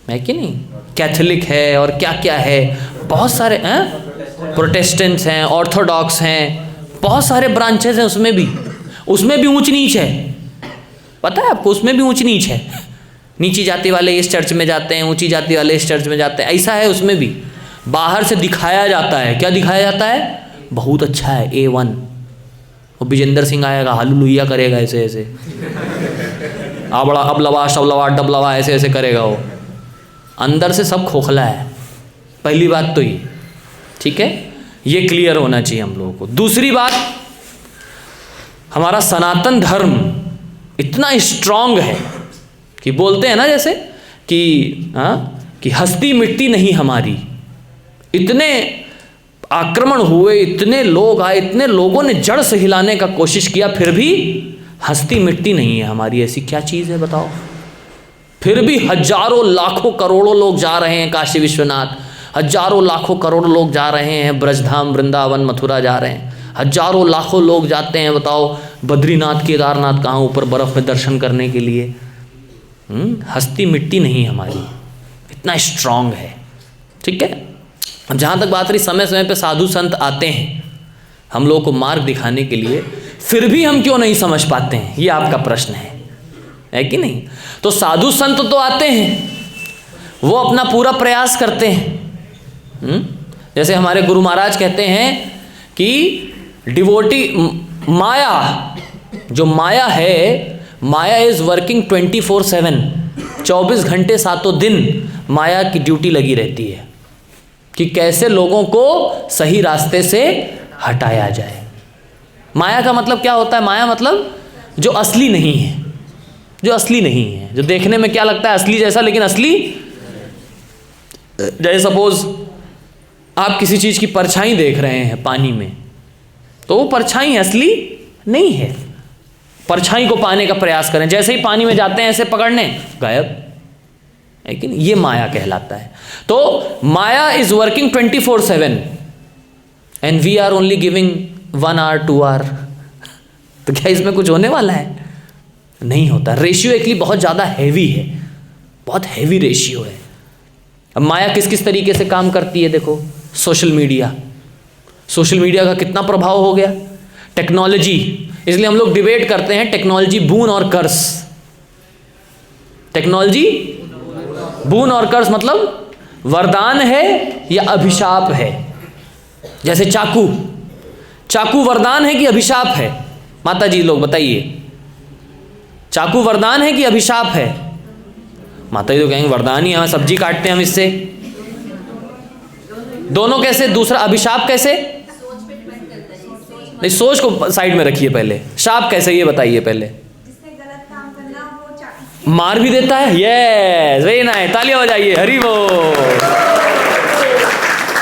है कि नहीं? कैथोलिक है और क्या क्या है, बहुत सारे हैं, प्रोटेस्टेंट्स हैं, ऑर्थोडॉक्स हैं, बहुत सारे ब्रांचेस हैं। उसमें भी ऊंच नीच है, पता है आपको? उसमें भी ऊंच नीच है। नीची जाति वाले इस चर्च में जाते हैं, ऊंची जाति वाले इस चर्च में जाते हैं, ऐसा है उसमें भी। बाहर से दिखाया जाता है, क्या दिखाया जाता है, बहुत अच्छा है, A1। वो विजेंद्र सिंह आएगा, हालेलुया करेगा ऐसे ऐसे, आबड़ा अबलवा शबलवा डबलवा ऐसे ऐसे करेगा वो, अंदर से सब खोखला है। पहली बात तो ये, ठीक है, ये क्लियर होना चाहिए हम लोगों को। दूसरी बात, हमारा सनातन धर्म इतना स्ट्रांग है कि बोलते हैं ना जैसे कि हस्ती मिटती नहीं हमारी। इतने आक्रमण हुए, इतने लोग आए, इतने लोगों ने जड़ से हिलाने का कोशिश किया, फिर भी हस्ती मिटती नहीं है हमारी। ऐसी क्या चीज़ है बताओ? फिर भी हजारों लाखों करोड़ों लोग जा रहे हैं काशी विश्वनाथ, हजारों लाखों करोड़ों लोग जा रहे हैं ब्रजधाम वृंदावन मथुरा जा रहे हैं, हजारों लाखों लोग जाते हैं बताओ बद्रीनाथ केदारनाथ कहाँ ऊपर बर्फ़ में दर्शन करने के लिए। हस्ती मिट्टी नहीं हमारी, इतना स्ट्रांग है, ठीक है। अब जहाँ तक बात रही, समय समय पे साधु संत आते हैं हम लोगों को मार्ग दिखाने के लिए, फिर भी हम क्यों नहीं समझ पाते हैं, ये आपका प्रश्न है कि नहीं? तो साधु संत तो आते हैं, वो अपना पूरा प्रयास करते हैं। जैसे हमारे गुरु महाराज कहते हैं कि डिवोटी माया, जो माया है, माया इज़ वर्किंग 24/7, 24 घंटे 7 दिन माया की ड्यूटी लगी रहती है कि कैसे लोगों को सही रास्ते से हटाया जाए। माया का मतलब क्या होता है? माया मतलब जो असली नहीं है, जो असली नहीं है, जो देखने में क्या लगता है असली जैसा, लेकिन असली, जैसे सपोज आप किसी चीज़ की परछाई देख रहे हैं पानी में, तो वो परछाई असली नहीं है। परछाई को पाने का प्रयास करें, जैसे ही पानी में जाते हैं ऐसे पकड़ने, गायब, है कि नहीं? ये माया कहलाता है। तो माया is working 24/7 and we are only giving 1 hour 2 hour। तो क्या इसमें कुछ होने वाला है? नहीं होता। रेशियो एक्चुअली बहुत ज़्यादा हैवी है, बहुत हैवी रेशियो है। अब माया किस किस तरीके से काम करती है देखो, सोशल मीडिया, सोशल मीडिया का कितना प्रभाव हो गया, टेक्नोलॉजी। इसलिए हम लोग डिबेट करते हैं टेक्नोलॉजी बून और कर्स। टेक्नोलॉजी बून और कर्स मतलब वरदान है या अभिशाप है। जैसे चाकू, चाकू वरदान है कि अभिशाप है? माता जी लोग बताइए, चाकू वरदान है कि अभिशाप है? माता जी तो कहेंगे वरदान ही है, सब्जी काटते हैं हम इससे। दोनों कैसे? दूसरा अभिशाप कैसे? नहीं, सोच को साइड में रखिए पहले। शाप कैसे ये बताइए पहले। जिसने गलत काम करना वो चाकू मार भी देता है। यस, वेरी नाइस, तालियां बजाइए, हरि बोल।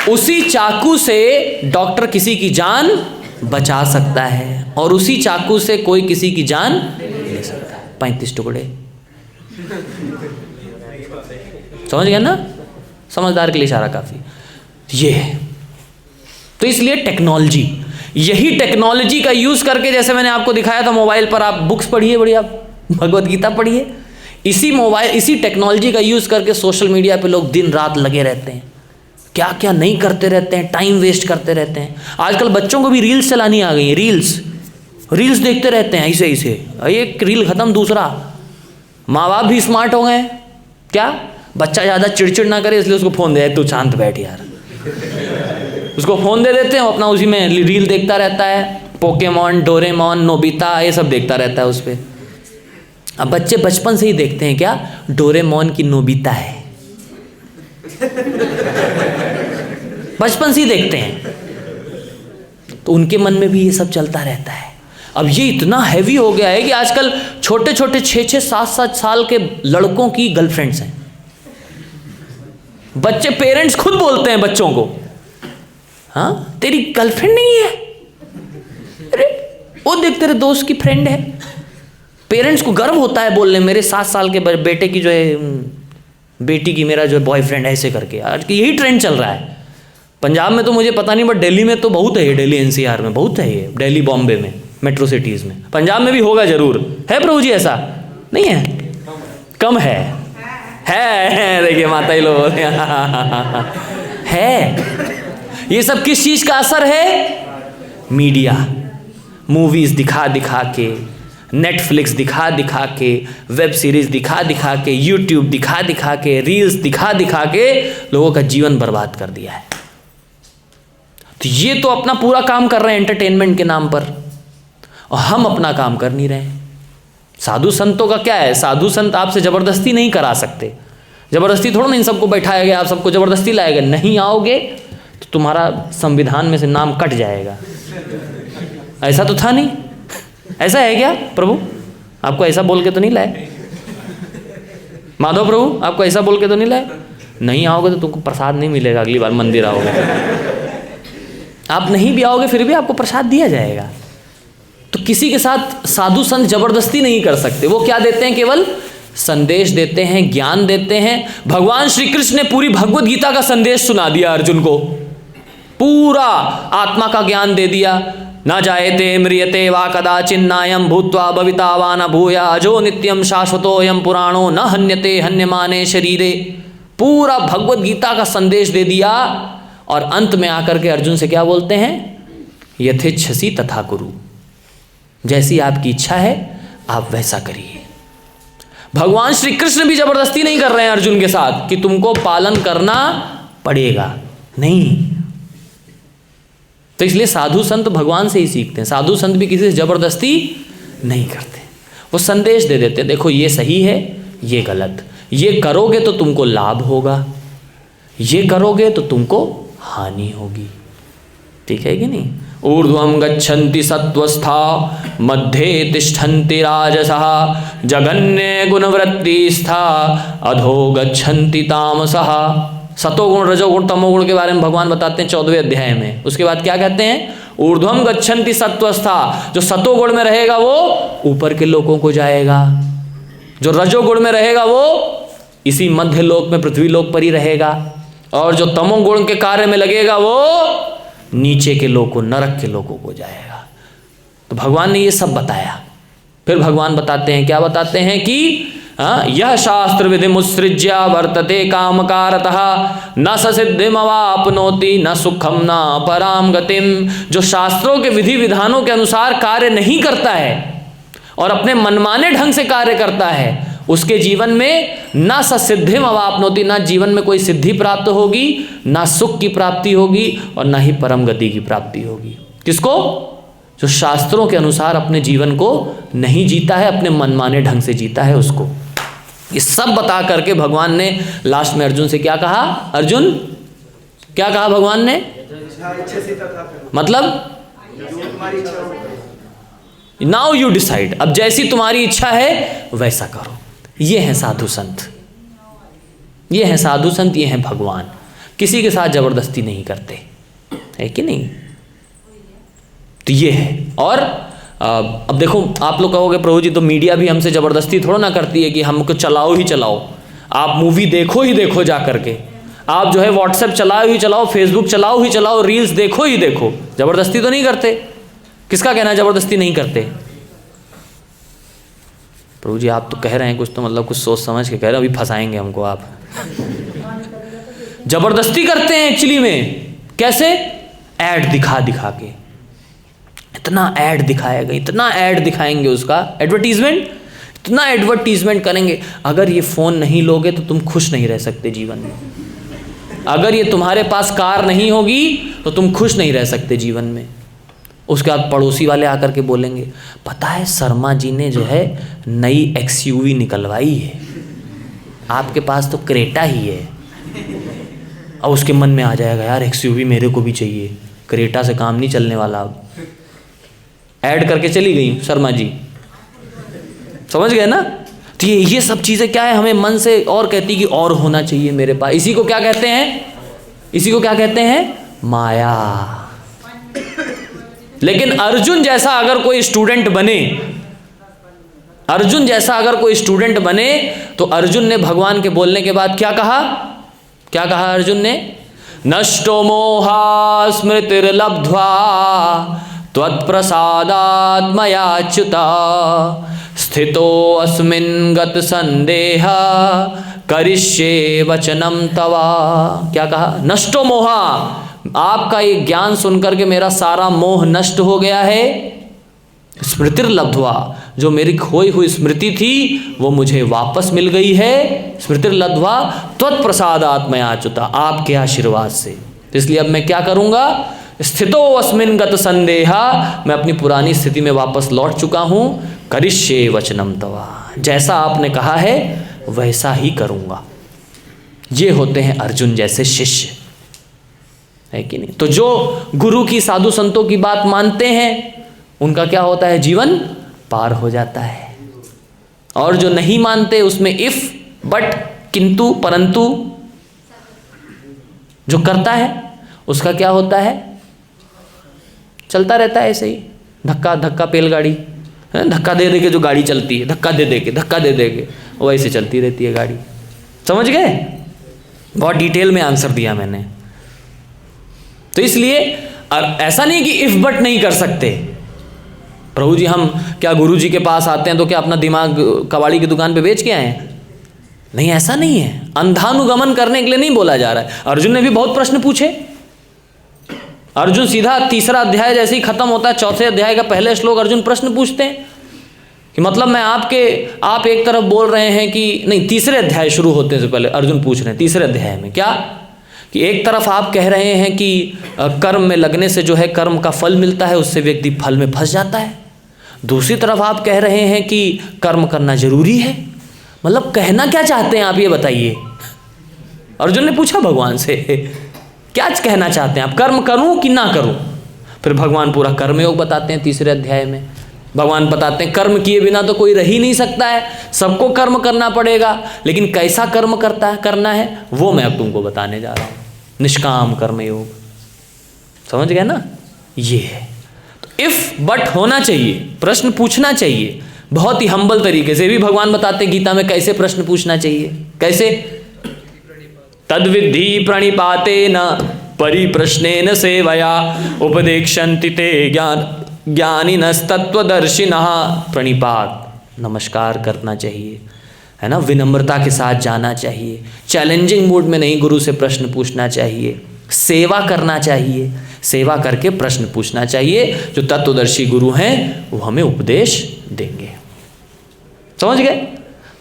उसी चाकू से डॉक्टर किसी की जान बचा सकता है और उसी चाकू से कोई किसी की जान ले सकता है। 35 टुकड़े, समझ गया ना? समझदार के लिए इशारा काफी। ये तो इसलिए टेक्नोलॉजी, यही टेक्नोलॉजी का यूज करके, जैसे मैंने आपको दिखाया था मोबाइल पर, आप बुक्स पढ़िए, बढ़िया भगवत गीता पढ़िए। इसी मोबाइल, इसी टेक्नोलॉजी का यूज करके सोशल मीडिया पे लोग दिन रात लगे रहते हैं, क्या क्या नहीं करते रहते हैं, टाइम वेस्ट करते रहते हैं। आजकल बच्चों को भी रील्स चलानी आ गई है, रील्स देखते रहते हैं ऐसे ऐसे, एक रील खत्म दूसरा। माँ बाप भी स्मार्ट हो गए, क्या बच्चा ज़्यादा चिड़चिड़ ना करे इसलिए उसको फ़ोन दे, तू शांत बैठ यार, उसको फ़ोन दे देते हैं, अपना उसी में रील देखता रहता है, पोकेमॉन, डोरेमॉन, नोबिता, ये सब देखता रहता है उस पर। अब बच्चे बचपन से ही देखते हैं क्या, डोरेमॉन की नोबिता है, बचपन से ही देखते हैं, तो उनके मन में भी ये सब चलता रहता है। अब ये इतना हैवी हो गया है कि आजकल छोटे छोटे 6-6, 7-7 साल के लड़कों की गर्लफ्रेंड्स हैं। बच्चे, पेरेंट्स खुद बोलते हैं बच्चों को, हाँ तेरी गर्लफ्रेंड नहीं है, अरे वो देख तेरे दोस्त की फ्रेंड है। पेरेंट्स को गर्व होता है बोलने, मेरे 7 साल के बेटे की जो है, बेटी की मेरा जो बॉयफ्रेंड है, ऐसे करके। आज की यही ट्रेंड चल रहा है। पंजाब में तो मुझे पता नहीं, बट दिल्ली में तो बहुत है ये, दिल्ली NCR में बहुत है ये, दिल्ली बॉम्बे में, मेट्रो सिटीज़ में। पंजाब में भी होगा जरूर, है प्रभु जी? ऐसा नहीं है, कम है, देखिए माता ही लोग है। ये सब किस चीज़ का असर है? मीडिया, मूवीज़ दिखा दिखा के, नेटफ्लिक्स दिखा दिखा के, वेब सीरीज़ दिखा दिखा के, यूट्यूब दिखा दिखा के, रील्स दिखा दिखा के लोगों का जीवन बर्बाद कर दिया है। तो ये तो अपना पूरा काम कर रहे हैं एंटरटेनमेंट के नाम पर, और हम अपना काम कर नहीं रहे हैं। साधु संतों का क्या है, साधु संत आपसे ज़बरदस्ती नहीं करा सकते, ज़बरदस्ती थोड़ा ना इन सबको बैठाया गया, आप सबको ज़बरदस्ती लाया गया। नहीं आओगे तो तुम्हारा संविधान में से नाम कट जाएगा। ऐसा तो था नहीं, ऐसा है क्या प्रभु? आपको ऐसा बोल के तो नहीं लाए? माधव प्रभु आपको ऐसा बोल के तो नहीं लाए? नहीं आओगे तो तुमको प्रसाद नहीं मिलेगा, अगली बार मंदिर आओगे। आप नहीं भी आओगे फिर भी आपको प्रसाद दिया जाएगा। तो किसी के साथ साधु संत जबरदस्ती नहीं कर सकते। वो क्या देते हैं? केवल संदेश देते हैं, ज्ञान देते हैं। भगवान श्री कृष्ण ने पूरी भगवत गीता का संदेश सुना दिया अर्जुन को, पूरा आत्मा का ज्ञान दे दिया। न जायते म्रियते वा कदाचिन्नायं भूत्वा भविता वा न भूया अजो नित्यं शाश्वतोऽयं पुराणो न हन्यते हन्यमाने शरीरे। पूरा भगवत गीता का संदेश दे दिया, और अंत में आकर के अर्जुन से क्या बोलते हैं? यथेच्छसि तथा कुरु, जैसी आपकी इच्छा है आप वैसा करिए। भगवान श्री कृष्ण भी जबरदस्ती नहीं कर रहे हैं अर्जुन के साथ कि तुमको पालन करना पड़ेगा, नहीं। तो इसलिए साधु संत भगवान से ही सीखते हैं। साधु संत भी किसी से जबरदस्ती नहीं करते, वो संदेश दे देते, देखो ये सही है, ये गलत, ये करोगे तो तुमको लाभ होगा, ये करोगे तो तुमको हानि होगी। ठीक है कि नहीं? ऊर्ध्वं गच्छन्ति सत्वस्था मध्ये तिष्ठन्ति राजसः जघन्ये गुणवृत्तिस्था अधो गच्छन्ति तामसः। सतोगुण, रजोगुण, तमोगुण के बारे में भगवान बताते हैं 14वें अध्याय में। उसके बाद क्या कहते हैं? ऊर्ध्वं गच्छन्ति सत्वस्था, जो सतोगुण में रहेगा वो ऊपर के लोगों को जाएगा, जो रजोगुण में रहेगा वो इसी मध्य लोक में पृथ्वी लोक पर ही रहेगा, और जो तमोगुण के कार्य में लगेगा वो नीचे के लोगों, नरक के लोगों को जाएगा। तो भगवान ने ये सब बताया। फिर भगवान बताते हैं, क्या बताते हैं कि यह शास्त्र विधि मुत्सृज्य वर्तते कामकारतः न स सिद्धिमवाप्नोति न सुखम न पराम गतिम। जो शास्त्रों के विधि विधानों के अनुसार कार्य नहीं करता है और अपने मनमाने ढंग से कार्य करता है, उसके जीवन में ना स सिद्धिम अवाप्नोति, ना जीवन में कोई सिद्धि प्राप्त होगी, ना सुख की प्राप्ति होगी, और ना ही परम गति की प्राप्ति होगी। किसको? जो शास्त्रों के अनुसार अपने जीवन को नहीं जीता है, अपने मनमाने ढंग से जीता है उसको। ये सब बता करके भगवान ने लास्ट में अर्जुन से क्या कहा? अर्जुन क्या कहा भगवान ने? मतलब नाउ यू डिसाइड, अब जैसी तुम्हारी इच्छा है वैसा करो। ये हैं साधु संत, ये हैं साधु संत, ये हैं भगवान। किसी के साथ जबरदस्ती नहीं करते, है कि नहीं? तो ये है। और अब देखो, आप लोग कहोगे प्रभु जी तो मीडिया भी हमसे जबरदस्ती थोड़ा ना करती है कि हमको चलाओ ही चलाओ, आप मूवी देखो ही देखो जा करके, आप जो है व्हाट्सएप चलाओ ही चलाओ, फेसबुक चलाओ ही चलाओ, रील्स देखो ही देखो, जबरदस्ती तो नहीं करते। किसका कहना है जबरदस्ती नहीं करते? प्रभु जी आप तो कह रहे हैं कुछ, तो मतलब कुछ सोच समझ के कह रहे हैं, अभी फंसाएंगे हमको आप। जबरदस्ती करते हैं एक्चुअली में। कैसे? ऐड दिखा दिखा के, इतना ऐड दिखाएगा, इतना ऐड दिखाएंगे, उसका एडवर्टीजमेंट, इतना एडवर्टीजमेंट करेंगे। अगर ये फ़ोन नहीं लोगे तो तुम खुश नहीं रह सकते जीवन में। अगर ये तुम्हारे पास कार नहीं होगी तो तुम खुश नहीं रह सकते जीवन में। उसके बाद पड़ोसी वाले आकर के बोलेंगे, पता है शर्मा जी ने जो है नई XUV निकलवाई है, आपके पास तो क्रेटा ही है। और उसके मन में आ जाएगा, यार XUV मेरे को भी चाहिए, क्रेटा से काम नहीं चलने वाला। अब ऐड करके चली गई शर्मा जी, समझ गए ना? तो ये सब चीज़ें क्या है, हमें मन से और कहती कि और होना चाहिए मेरे पास। इसी को क्या कहते हैं? इसी को क्या कहते हैं? माया। लेकिन अर्जुन जैसा अगर कोई स्टूडेंट बने, अर्जुन जैसा अगर कोई स्टूडेंट बने, तो अर्जुन ने भगवान के बोलने के बाद क्या कहा? क्या कहा अर्जुन ने? नष्टो मोहा स्मृतिर्लब्ध्वा त्वत्प्रसादात् मयाच्युता स्थितो अस्मिन् गत संदेह करिष्ये वचनम तवा। क्या कहा? नष्टो मोहा, आपका ये ज्ञान सुनकर के मेरा सारा मोह नष्ट हो गया है। स्मृतिर्लब्ध्वा, जो मेरी खोई हुई स्मृति थी वो मुझे वापस मिल गई है। स्मृतिर्लब्ध्वा त्वत्प्रसादात् मयाच्युता, आपके आशीर्वाद से। तो इसलिए अब मैं क्या करूँगा? स्थितो अस्मिन् गत संदेहा, मैं अपनी पुरानी स्थिति में वापस लौट चुका हूँ। करिष्ये वचनम तवा, जैसा आपने कहा है वैसा ही करूँगा। ये होते हैं अर्जुन जैसे शिष्य, है कि नहीं? तो जो गुरु की, साधु संतों की बात मानते हैं उनका क्या होता है, जीवन पार हो जाता है। और जो नहीं मानते उसमें इफ, बट, किंतु, परंतु जो करता है उसका क्या होता है, चलता रहता है ऐसे ही, धक्का धक्का पेलगाड़ी, धक्का दे दे के जो गाड़ी चलती है, धक्का दे दे के, धक्का दे दे के, वो ऐसे चलती रहती है गाड़ी। समझ गए? बहुत डिटेल में आंसर दिया मैंने। तो इसलिए ऐसा नहीं कि इफ बट नहीं कर सकते। प्रभु जी हम क्या गुरु जी के पास आते हैं तो क्या अपना दिमाग कबाड़ी की दुकान पे बेच के आए हैं? नहीं, ऐसा नहीं है। अंधानुगमन करने के लिए नहीं बोला जा रहा है। अर्जुन ने भी बहुत प्रश्न पूछे। अर्जुन सीधा तीसरा अध्याय जैसे ही खत्म होता है, चौथे अध्याय का पहले श्लोक अर्जुन प्रश्न पूछते हैं कि मतलब मैं आप एक तरफ बोल रहे हैं कि नहीं, तीसरे अध्याय शुरू होते से पहले अर्जुन पूछ रहे हैं तीसरे अध्याय में क्या, कि एक तरफ आप कह रहे हैं कि कर्म में लगने से जो है कर्म का फल मिलता है, उससे व्यक्ति फल में फंस जाता है। दूसरी तरफ आप कह रहे हैं कि कर्म करना जरूरी है। मतलब कहना क्या चाहते हैं आप, ये बताइए। अर्जुन ने पूछा भगवान से, क्या कहना चाहते हैं आप, कर्म करूं कि ना करूं? फिर भगवान पूरा कर्मयोग बताते हैं तीसरे अध्याय में। भगवान बताते हैं कर्म किए बिना तो कोई रह ही नहीं सकता है, सबको कर्म करना पड़ेगा, लेकिन कैसा कर्म करना है वो मैं अब तुमको बताने जा रहा हूँ। निष्काम कर्मयोग, समझ गए ना? ये है। तो इफ बट होना चाहिए, प्रश्न पूछना चाहिए बहुत ही हम्बल तरीके से। भी भगवान बताते हैं गीता में कैसे प्रश्न पूछना चाहिए। कैसे? तद्विद्धि प्रणिपातेन परिप्रश्नेन सेवया उपदेक्षन्ति ते ज्ञानिनस्तत्त्वदर्शिनः। प्रणिपात, नमस्कार करना चाहिए, है ना, विनम्रता के साथ जाना चाहिए, चैलेंजिंग मूड में नहीं गुरु से प्रश्न पूछना चाहिए, सेवा करना चाहिए, सेवा करके प्रश्न पूछना चाहिए। जो तत्वदर्शी गुरु हैं वो हमें उपदेश देंगे। समझ गए?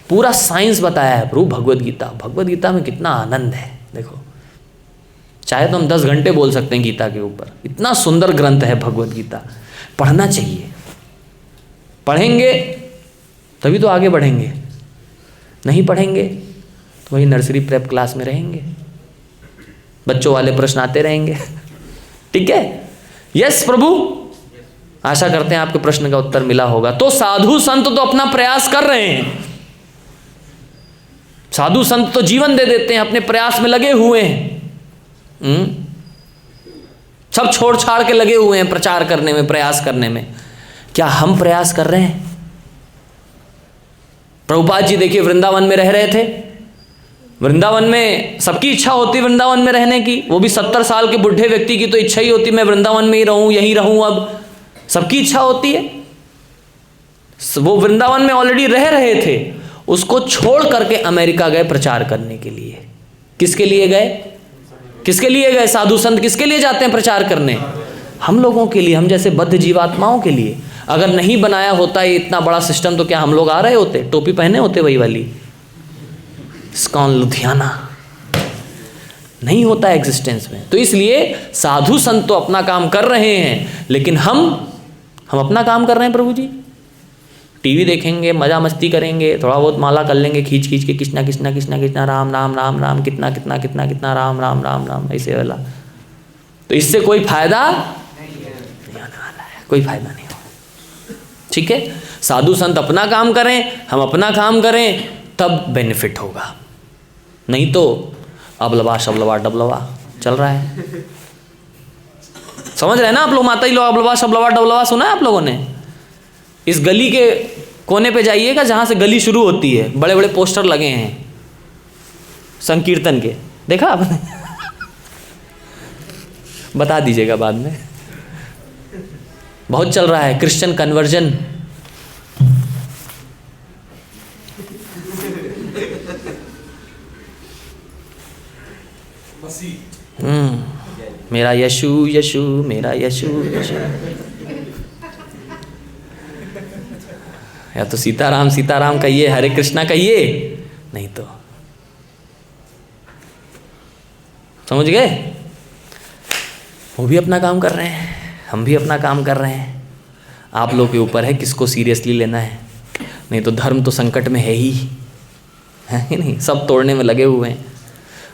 पूरा साइंस बताया है प्रभु भगवद गीता। भगवद गीता में कितना आनंद है, देखो। चाहे तो हम 10 घंटे बोल सकते हैं गीता के ऊपर, इतना सुंदर ग्रंथ है भगवद गीता। पढ़ना चाहिए, पढ़ेंगे तभी तो आगे बढ़ेंगे, नहीं पढ़ेंगे तो वही नर्सरी प्रेप क्लास में रहेंगे, बच्चों वाले प्रश्न आते रहेंगे। ठीक है? यस प्रभु, आशा करते हैं आपके प्रश्न का उत्तर मिला होगा। तो साधु संत तो अपना प्रयास कर रहे हैं, साधु संत तो जीवन दे देते हैं, अपने प्रयास में लगे हुए हैं। सब छोड़ छाड़ के लगे हुए हैं प्रचार करने में, प्रयास करने में। क्या हम प्रयास कर रहे हैं? प्रभुपाद जी देखिए वृंदावन में रह रहे थे। वृंदावन में सबकी इच्छा होती वृंदावन में रहने की, वो भी 70 साल के बुढ़े व्यक्ति की तो इच्छा ही होती मैं वृंदावन में ही रहूं, यहीं रहूं। अब सबकी इच्छा होती है। वो वृंदावन में ऑलरेडी रह रहे थे, उसको छोड़ करके अमेरिका गए प्रचार करने के लिए। किसके लिए गए? किसके लिए गए? साधु संत किसके लिए जाते हैं प्रचार करने? हम लोगों के लिए, हम जैसे बद्ध जीवात्माओं के लिए। अगर नहीं बनाया होता ये इतना बड़ा सिस्टम तो क्या हम लोग आ रहे होते? टोपी पहने होते वही वाली? इस्कॉन लुधियाना नहीं होता एग्जिस्टेंस में। तो इसलिए साधु संत तो अपना काम कर रहे हैं, लेकिन हम अपना काम कर रहे हैं प्रभु जी। टीवी देखेंगे, मजा मस्ती करेंगे, थोड़ा बहुत माला कर लेंगे खींच खींच के, कृष्णा कृष्णा कृष्णा कृष्णा राम राम राम राम, कितना कितना कितना कितना राम राम राम राम, ऐसे वाला। तो इससे कोई फायदा नहीं आने वाला है, कोई फायदा नहीं हो। ठीक है? साधु संत अपना काम करें, हम अपना काम करें, तब बेनिफिट होगा। नहीं तो अबलवा शबलवा डबलवा चल रहा है। समझ रहे हैं ना आप लोग? माता जी लोग अबलवा शबलवा डबलवा सुना है आप लोगों ने? इस गली के कोने पे जाइएगा जहाँ से गली शुरू होती है, बड़े बड़े पोस्टर लगे हैं संकीर्तन के, देखा आपने? बता दीजिएगा बाद में। बहुत चल रहा है क्रिश्चियन कन्वर्जन। मेरा यशु यशु, मेरा यशु यशु। या तो सीताराम सीताराम कहिए, हरे कृष्णा कहिए, नहीं तो। समझ गए? वो भी अपना काम कर रहे हैं, हम भी अपना काम कर रहे हैं। आप लोग के ऊपर है किसको सीरियसली लेना है। नहीं तो धर्म तो संकट में है ही, है कि नहीं? सब तोड़ने में लगे हुए हैं।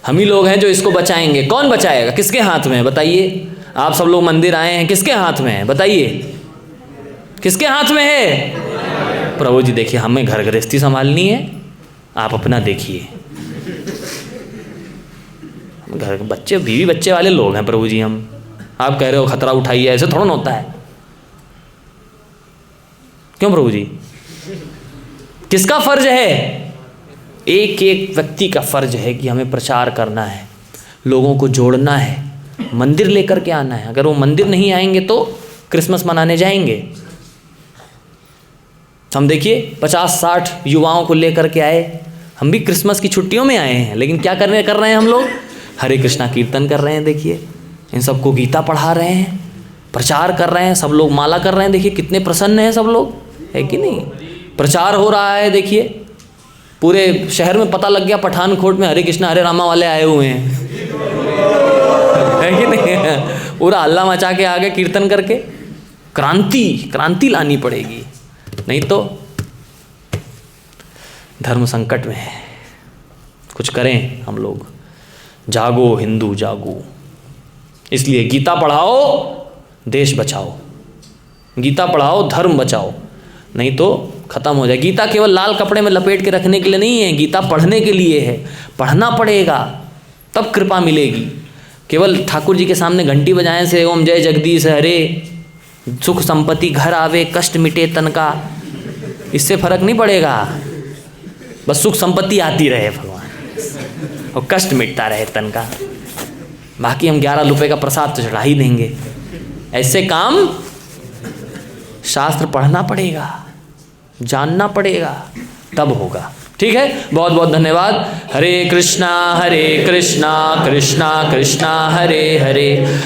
हम ही लोग हैं जो इसको बचाएंगे। कौन बचाएगा? किसके हाथ में है बताइए? आप सब लोग मंदिर आए हैं, किसके हाथ में है बताइए? किसके हाथ में है? प्रभु जी देखिए, हमें घर गृहस्थी संभालनी है, आप अपना देखिए। घर बच्चे, बीवी बच्चे वाले लोग हैं प्रभु जी हम। आप कह रहे हो खतरा उठाइए, ऐसे थोड़ा ना होता है। क्यों प्रभु जी? किसका फर्ज है? एक एक व्यक्ति का फर्ज है कि हमें प्रचार करना है, लोगों को जोड़ना है, मंदिर लेकर के आना है। अगर वो मंदिर नहीं आएंगे तो क्रिसमस मनाने जाएंगे? हम देखिए 50-60 युवाओं को लेकर के आए, हम भी क्रिसमस की छुट्टियों में आए हैं, लेकिन क्या कर रहे हैं हम लोग? हरे कृष्णा कीर्तन कर रहे हैं। देखिए इन सबको गीता पढ़ा रहे हैं, प्रचार कर रहे हैं, सब लोग माला कर रहे हैं। देखिए कितने प्रसन्न हैं सब लोग, है कि नहीं? प्रचार हो रहा है। देखिए पूरे शहर में पता लग गया पठानकोट में हरे कृष्णा हरे रामा वाले आए हुए हैं, है कि नहीं? पूरा हल्ला मचा के आगे कीर्तन करके। क्रांति लानी पड़ेगी, नहीं तो धर्म संकट में है। कुछ करें हम लोग। जागो हिंदू जागो। इसलिए गीता पढ़ाओ, देश बचाओ। गीता पढ़ाओ, धर्म बचाओ, नहीं तो खत्म हो जाए। गीता केवल लाल कपड़े में लपेट के रखने के लिए नहीं है, गीता पढ़ने के लिए है। पढ़ना पड़ेगा तब कृपा मिलेगी। केवल ठाकुर जी के सामने घंटी बजाने से ओम जय जगदीश हरे, सुख संपत्ति घर आवे, कष्ट मिटे तन का, इससे फर्क नहीं पड़ेगा। बस सुख संपत्ति आती रहे भगवान, और कष्ट मिटता रहे तन का। बाकी हम 11 रुपये का प्रसाद तो चढ़ा ही देंगे। ऐसे काम शास्त्र पढ़ना पड़ेगा, जानना पड़ेगा, तब होगा। ठीक है, बहुत बहुत धन्यवाद। हरे कृष्णा कृष्णा कृष्णा हरे हरे,